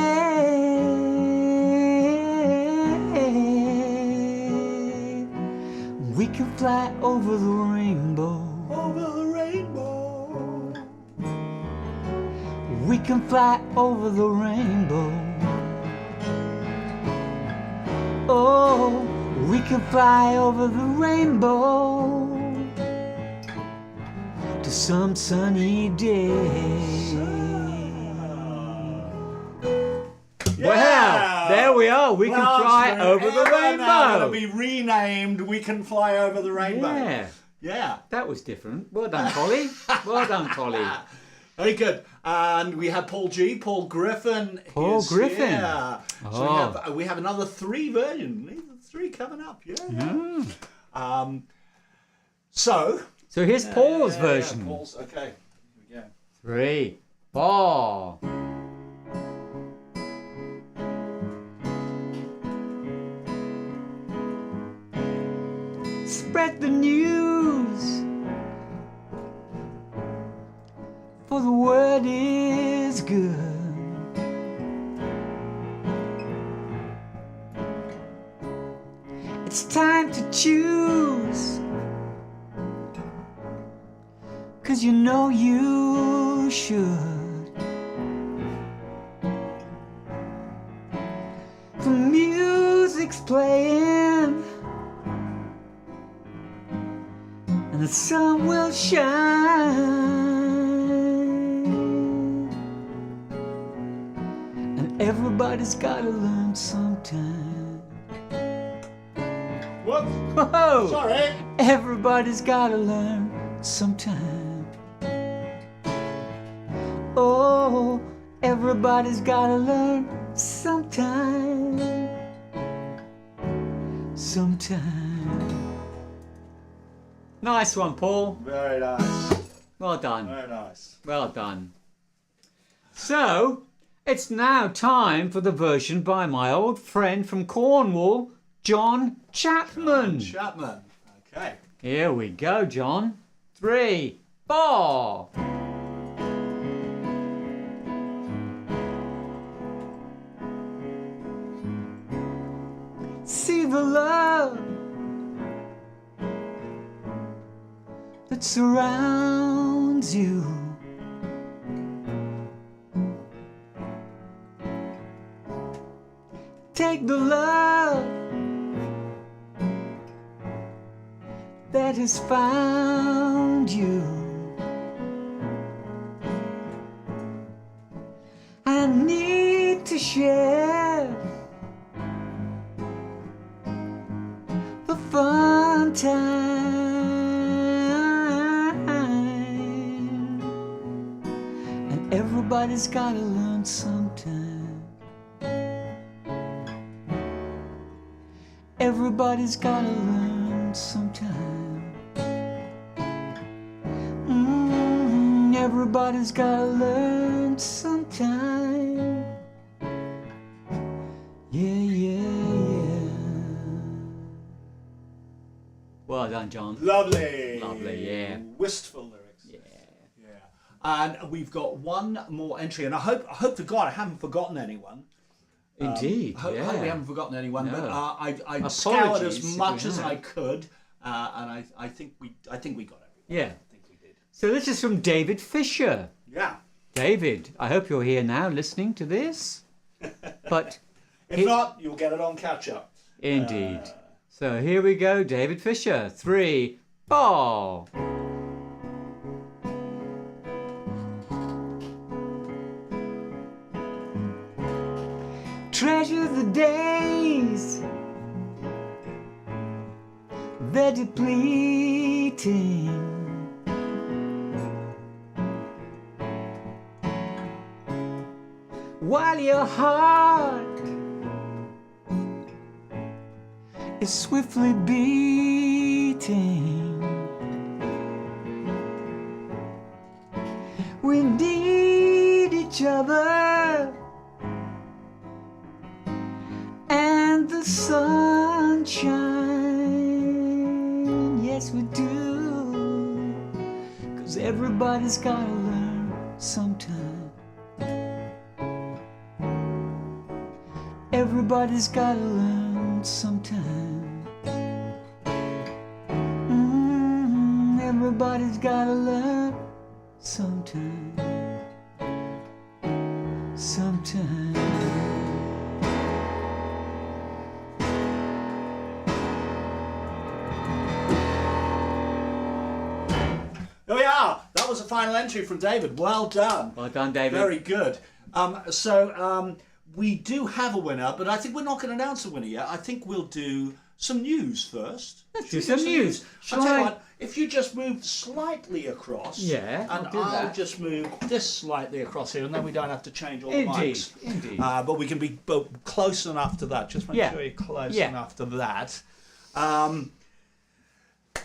We can fly over the rainbow. Over the rainbow. We can fly over the rainbow. Oh, we can fly over the rainbow to some sunny day. Wow, there we are. We can fly over the rainbow. It'll be renamed We Can Fly Over the Rainbow. Yeah, Yeah. that was different. Well done, Collie. Well done, Collie. Very good. And we have Paul Griffin. Paul is Griffin. here. So Oh. we have another 3 versions. 3 coming up. Yeah. So here's Paul's version. Yeah, Paul's, okay. Here we go. 3, 4. Spread the news, for the word is good. It's time to choose, 'cause you know you should. The music's playing and the sun will shine, and everybody's gotta learn sometime. Whoops. Whoa! Sorry. Everybody's gotta learn sometime. Oh, everybody's gotta learn sometime. Sometime. Nice one, Paul. Very nice. Well done. Very nice. Well done. So, it's now time for the version by my old friend from Cornwall, John Chapman. Chapman. Okay. Here we go, John. 3, 4. See the love that surrounds you. Take the love that has found you. I need to share the fun time, and everybody's gotta learn sometime. Everybody's gotta learn sometime. Everybody's gotta learn sometime. Yeah, yeah, yeah. Well done, John. Lovely. Lovely, yeah. Wistful lyrics. Yeah. Yeah. And we've got one more entry, and I hope to God I haven't forgotten anyone. Indeed, Hope we haven't forgotten anyone, but No. I scoured as Apologies if much we as have. I could, and I think we got everyone. Yeah. I think we did. So this is from David Fisher. Yeah. David, I hope you're here now listening to this. But If not, you'll get it on catch up. indeed. So here we go, David Fisher. 3 ball. Treasure the days they're depleting. While your heart is swiftly beating. We need each other and the sunshine. Yes, we do. 'Cause everybody's gotta learn sometime. Everybody's gotta learn sometime. Everybody's gotta learn sometime. Sometime. There we are. That was a final entry from David. Well done. Well done, David. Very good. So we do have a winner, but I think we're not going to announce a winner yet. I think we'll do some news first. Let's Should do we some news. I'll tell you Shall I- what, if you just move slightly across, Yeah, and I'll do I'll that. just move this slightly across here, and then we don't have to change all the Indeed, mics. indeed. But we can be close enough to that. Just make Yeah. sure you're close Yeah. enough to that.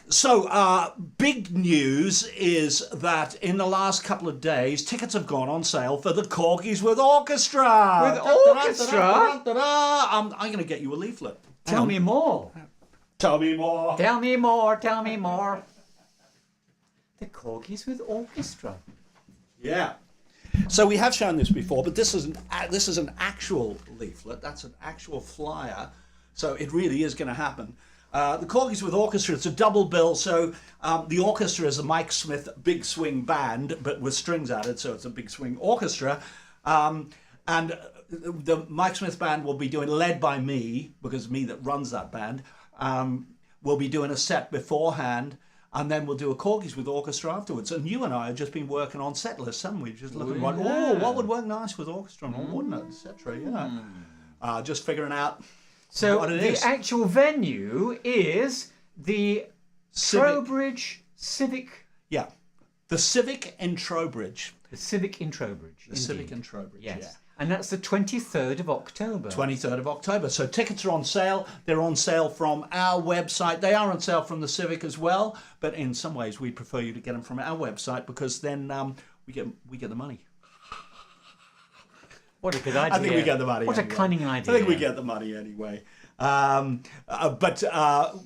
So, big news is that in the last couple of days, tickets have gone on sale for the Korgis with Orchestra. With orchestra? I'm going to get you a leaflet. Hang Tell on. me more. Tell me more. Tell me more. Tell me more. The Korgis with orchestra. Yeah. So we have shown this before, but this is an actual leaflet. That's an actual flyer. So it really is going to happen. The Korgis with Orchestra, it's a double bill. So the orchestra is a Mike Smith big swing band, but with strings added. So it's a big swing orchestra. And the Mike Smith band will be led by me, because me that runs that band, will be doing a set beforehand. And then we'll do a Korgis with orchestra afterwards. And you and I have just been working on set lists, haven't we? Just looking like, what would work nice with orchestra and all, wouldn't it, etc. Yeah. Just figuring out So what it the is. actual venue is the Trowbridge Civic. Yeah. The Civic in Trowbridge. The Civic in Trowbridge. The Civic in Trowbridge, Yes. yeah. And that's the 23rd of October. 23rd of October. So tickets are on sale. They're on sale from our website. They are on sale from the Civic as well. But in some ways, we prefer you to get them from our website, because then we get the money. What a good idea. I think we get the money. What anyway. a cunning idea. I think we get the money anyway.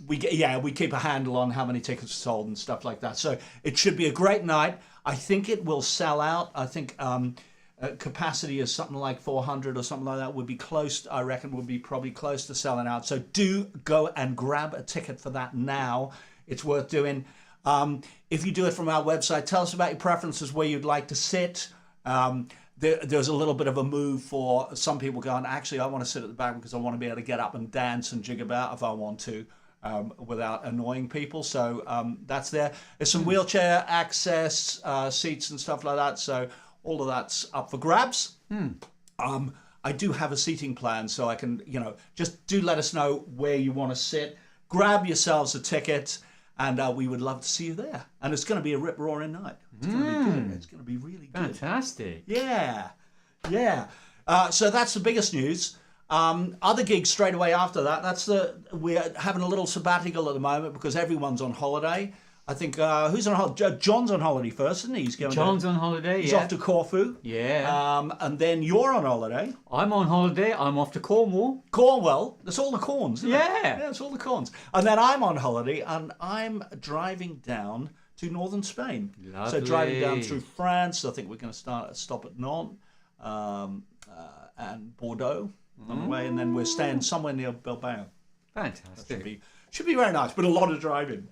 We keep a handle on how many tickets are sold and stuff like that. So it should be a great night. I think it will sell out. I think capacity is something like 400 or something like that. Would be close. I reckon would be probably close to selling out. So do go and grab a ticket for that now. It's worth doing. If you do it from our website, tell us about your preferences, where you'd like to sit. There's a little bit of a move for some people going, actually, I want to sit at the back because I want to be able to get up and dance and jig about if I want to, without annoying people. So that's there. There's some wheelchair access seats and stuff like that. So all of that's up for grabs. I do have a seating plan, so I can, just do let us know where you want to sit. Grab yourselves a ticket. And we would love to see you there. And it's going to be a rip-roaring night. It's going to be good. It's going to be really good. Fantastic. Yeah. So that's the biggest news. Other gigs straight away after that. We're having a little sabbatical at the moment because everyone's on holiday. I think, who's on holiday? John's on holiday first, isn't he? John's on holiday, He's yeah. off to Corfu. Yeah. And then you're on holiday. I'm on holiday. I'm off to Cornwall. Cornwall. That's all the corns, isn't it? Yeah. Yeah, it's all the corns. And then I'm on holiday, and I'm driving down to northern Spain. Lovely. So driving down through France. I think we're going to stop at Nantes and Bordeaux. on the way, and then we're staying somewhere near Bilbao. Fantastic. Should be very nice, but a lot of driving.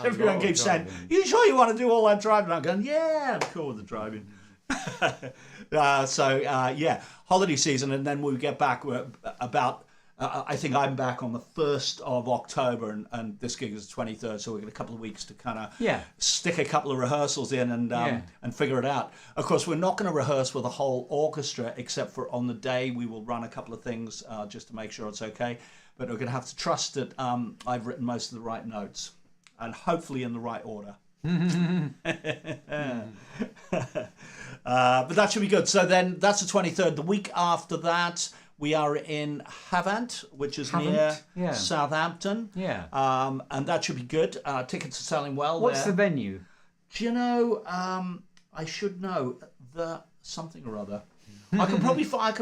Everyone of keeps saying, driving. "You sure you want to do all that driving?" I'm going, "Yeah, I'm cool with the driving." Yeah, holiday season, and then we get back about. I think I'm back on the 1st of October, and this gig is the 23rd, so we've got a couple of weeks to kind of stick a couple of rehearsals in and figure it out. Of course, we're not going to rehearse with a whole orchestra, except for on the day we will run a couple of things just to make sure it's okay. But we're going to have to trust that I've written most of the right notes, and hopefully in the right order. But that should be good. So then that's the 23rd. The week after that, we are in Havant, which is near Southampton. Yeah. And that should be good. Tickets are selling well. What's there. the venue? Do you know? I should know the something or other. I can probably find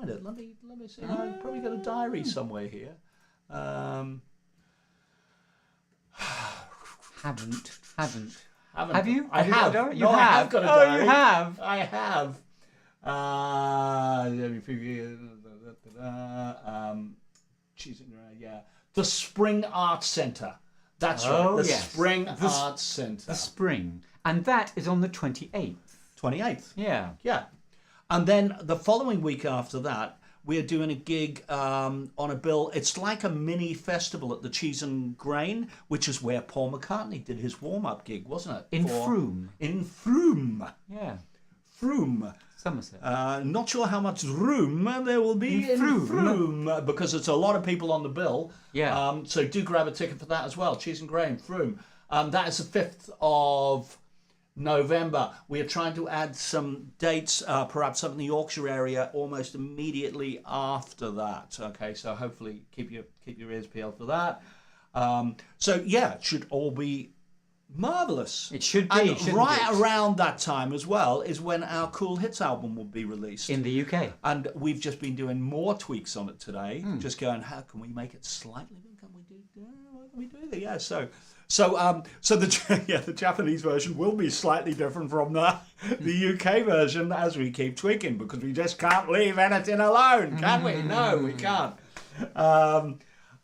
it. Let me see. I've probably got a diary somewhere here. Haven't. Haven't. Have you? I Have you got a diary? You No, I have? have got a Oh, diary. you have? I have. The Spring Arts Centre. That's right. The Spring Arts Centre. The Spring. And that is on the 28th. 28th. Yeah. Yeah. And then the following week after that, we're doing a gig on a bill. It's like a mini festival at the Cheese and Grain, which is where Paul McCartney did his warm-up gig, wasn't it? In Frome. In Frome. Yeah. Frome. Somerset. Not sure how much room there will be in Frome, because it's a lot of people on the bill. Yeah. So do grab a ticket for that as well. Cheese and Grain, Frome. That is the 5th of November. We are trying to add some dates, perhaps up in the Yorkshire area, almost immediately after that. Okay, so hopefully keep your ears peeled for that. So yeah, it should all be marvelous. It should be. And shouldn't right it? around that time as well is when our Kool Hits album will be released In the UK. And we've just been doing more tweaks on it today. Just going, how can we make it slightly? Can we do? What can we do there? Yeah. So the Japanese version will be slightly different from the UK version as we keep tweaking, because we just can't leave anything alone, can we? No, we can't.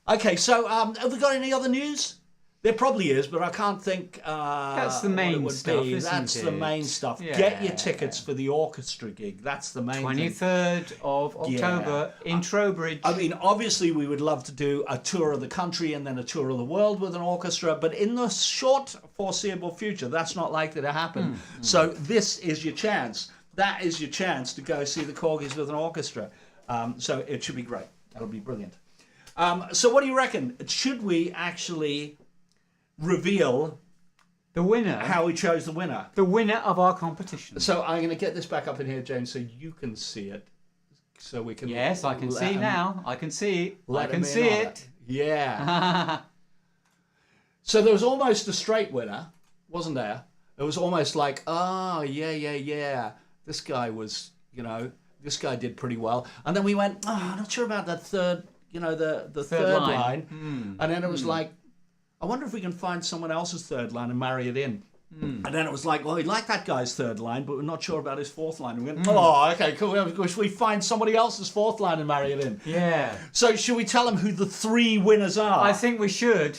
Okay. So have we got any other news? There probably is, but I can't think. That's the what main it would stuff, be. isn't That's the it? main stuff. Yeah. Get your tickets for the orchestra gig. That's the main thing. 23rd of October in Trowbridge. I mean, obviously, we would love to do a tour of the country and then a tour of the world with an orchestra, but in the short foreseeable future, that's not likely to happen. So this is your chance. That is your chance to go see the Korgis with an orchestra. So it should be great. That'll be brilliant. So what do you reckon? Should we actually reveal the winner. how we chose the winner? The winner of our competition. So I'm going to get this back up in here, James, so you can see it. So we can. Yes, I can let see him- now. I can see. let I can him in see on it. Yeah. So there was almost a straight winner, wasn't there? It was almost like, oh, yeah. This guy was, this guy did pretty well. And then we went, oh, I'm not sure about that third, the third line. And then it was like, I wonder if we can find someone else's third line and marry it in. And then it was like, well, we like that guy's third line, but we're not sure about his fourth line. And we went, oh, okay, cool. Should we find somebody else's fourth line and marry it in? Yeah. So should we tell them who the 3 winners are? I think we should.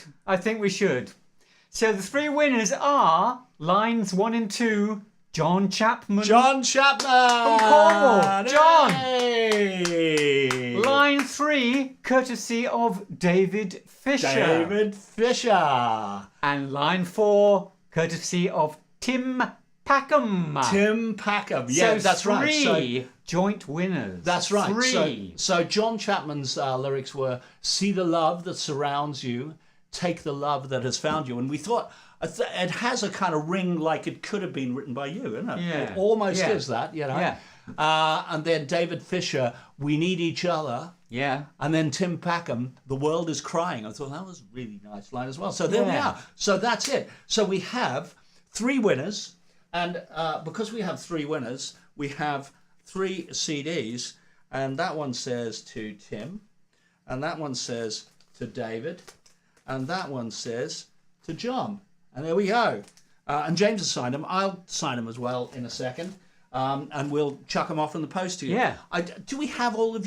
So the 3 winners are lines 1 and 2, John Chapman. John Chapman! From Cornwall. John! Hey! Line 3, courtesy of David Fisher. David Fisher. And line 4, courtesy of Tim Packham. Tim Packham. Yeah, So that's right. So, 3 joint winners. that's right. 3. So John Chapman's lyrics were, see the love that surrounds you, take the love that has found you. And we thought, it has a kind of ring like it could have been written by you, isn't it? Yeah. It almost Yeah. is that, Yeah. And then David Fisher, we need each other. Yeah. And then Tim Packham, the world is crying. I thought that was a really nice line as well. So there we Yeah. are. So that's it. So we have 3 winners. And because we have 3 winners, we have 3 CDs. And that one says to Tim. And that one says to David. And that one says to John. And there we go. And James has signed them. I'll sign them as well in a second. And we'll chuck them off in the post to you. Yeah. Do we have all of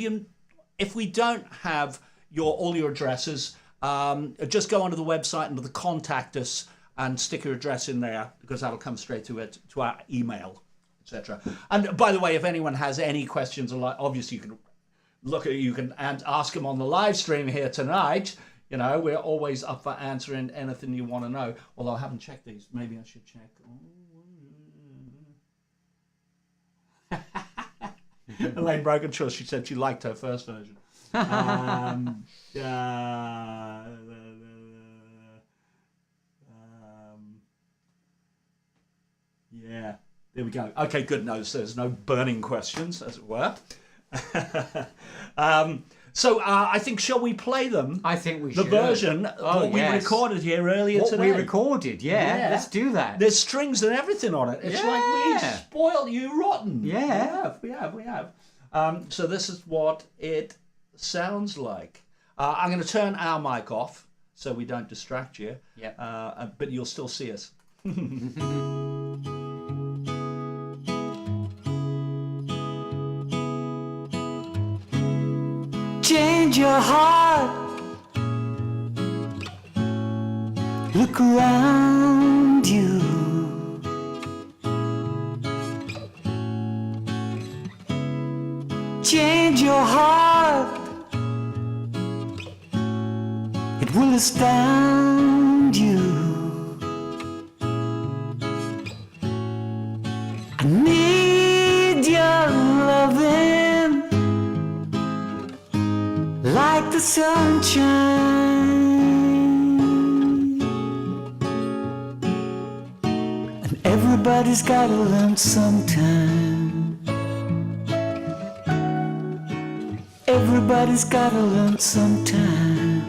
if we don't have all your addresses, just go onto the website and the contact us and stick your address in there, because that'll come straight to our email, etc. And by the way, if anyone has any questions, obviously you can ask them on the live stream here tonight. You know, we're always up for answering anything you want to know. Although I haven't checked these, maybe I should check. Elaine Brokenshaw, she said she liked her first version. Yeah, there we go. Okay, good. No, so there's no burning questions, as it were. So I think, shall we play them? I think we should. The version we recorded here earlier today. What we recorded, yeah. Let's do that. There's strings and everything on it. It's like we spoiled you rotten. Yeah. We have. So this is what it sounds like. I'm going to turn our mic off so we don't distract you. Yeah. But you'll still see us. Change your heart. Look around you. Change your heart. It will astound you. I need your loving like the sunshine. And everybody's gotta learn sometime. Everybody's gotta learn sometime.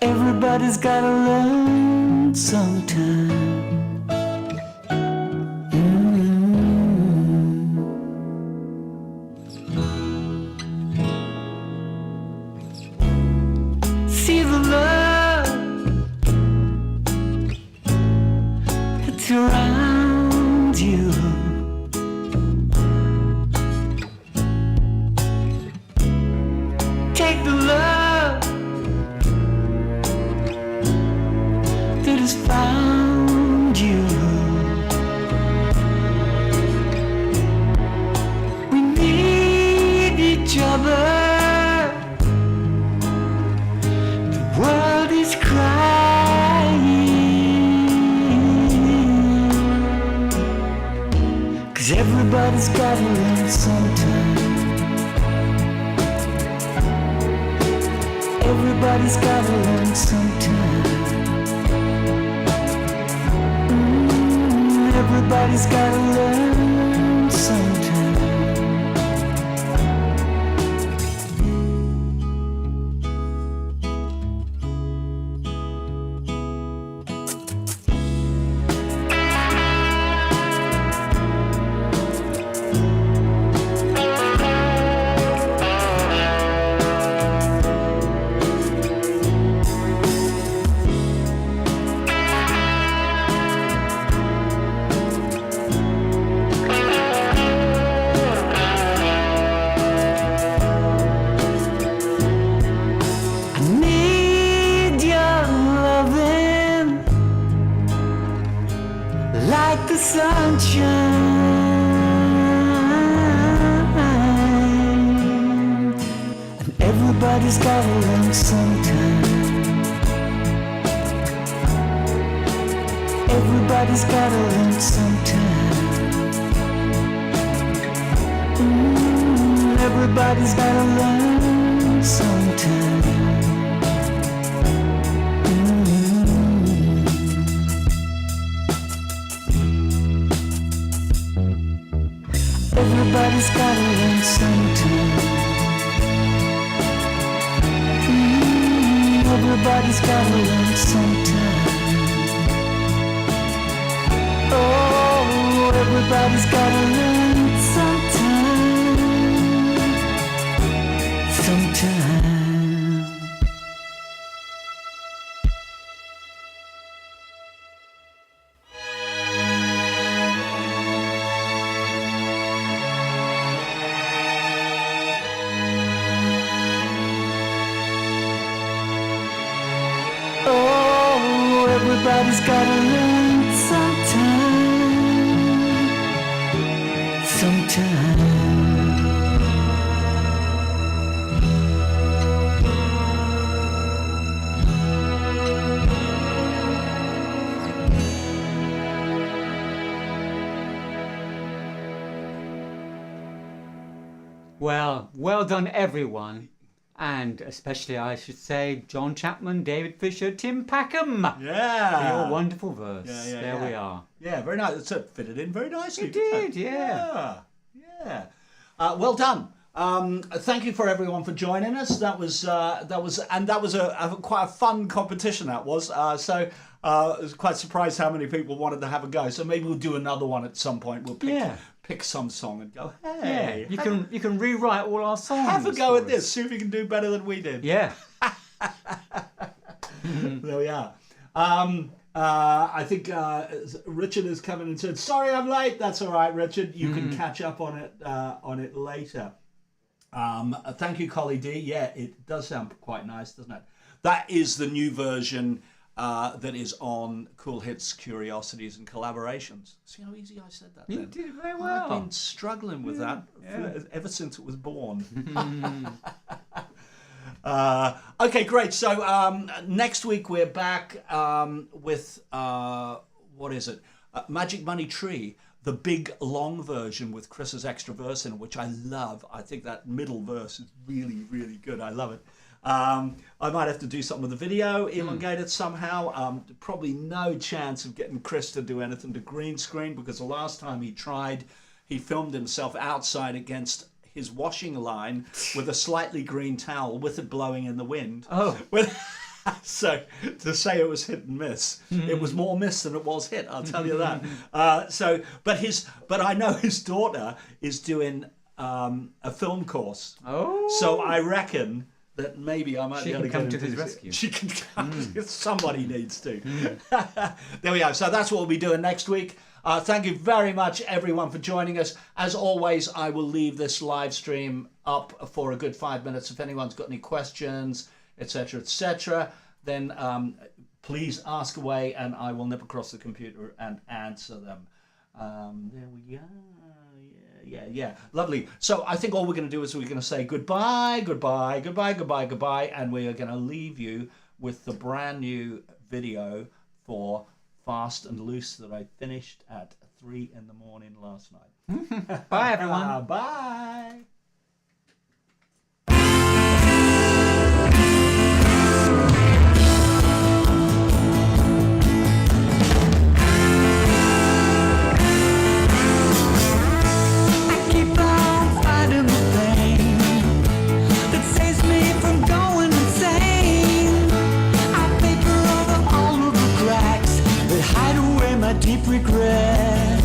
Everybody's gotta learn sometime. See the love that's around you. Take the love that has found you. We need each other. The world is crying, 'cause everybody's gotta learn sometime. Everybody's gotta learn sometime. Everybody's gotta learn sometime. I need your loving like the sunshine. And everybody's gotta learn sometime. Everybody's gotta learn sometime. Everybody's gotta learn sometime. Everybody's gotta learn sometime. Everybody's gotta learn sometime. Oh, everybody's gotta learn sometime. Sometime. Everybody's gotta learn sometime. Well done, everyone. And especially, I should say, John Chapman, David Fisher, Tim Packham. Yeah. For your wonderful verse. Yeah, there we are. Yeah, very nice. It fitted in very nicely. It didn't did, yeah. Yeah. Well done. Thank you for everyone for joining us. That was quite a fun competition. That was. So I was quite surprised how many people wanted to have a go. So maybe we'll do another one at some point. We'll pick some song and go, hey, you can rewrite all our songs. have a go at this. See if you can do better than we did. Yeah. There we are. I think Richard has come in and said, sorry I'm late. That's all right, Richard. You can catch up on it later. Thank you, Collie D. Yeah, it does sound quite nice, doesn't it? That is the new version that is on Cool Hits, Curiosities and Collaborations. See how easy I said that then? You did very well. I've been struggling with that ever since it was born. Okay, great. So next week we're back with, what is it? Magic Money Tree, the big long version with Chris's extra verse in it, which I love. I think that middle verse is really, really good. I love it. I might have to do something with the video, elongate it somehow. Probably no chance of getting Chris to do anything to green screen, because the last time he tried, he filmed himself outside against his washing line with a slightly green towel with it blowing in the wind. Oh. So to say it was hit and miss, it was more miss than it was hit. I'll tell you that. But I know his daughter is doing a film course. Oh. So I reckon that maybe I might She be able can to come get to into his rescue. She can come. Somebody needs to. There we go. So that's what we'll be doing next week. Thank you very much, everyone, for joining us. As always, I will leave this live stream up for a good 5 minutes. If anyone's got any questions, etc., then please ask away, and I will nip across the computer and answer them. There we go. Yeah. Lovely. So I think all we're going to do is we're going to say goodbye, and we are going to leave you with the brand new video for Fast and Loose that I finished at 3 in the morning last night. Bye, everyone. Bye. Deep regret.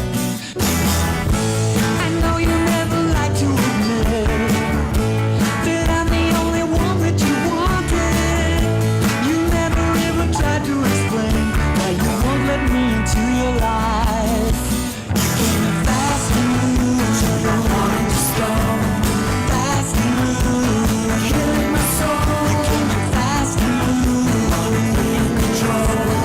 I know you never like to admit that I'm the only one that you wanted. You never ever tried to explain why you won't let me into your life. You came in fast and loose, you wanted to stone. Fast and loose, killing my soul. You came in fast and loose, wanted me in control.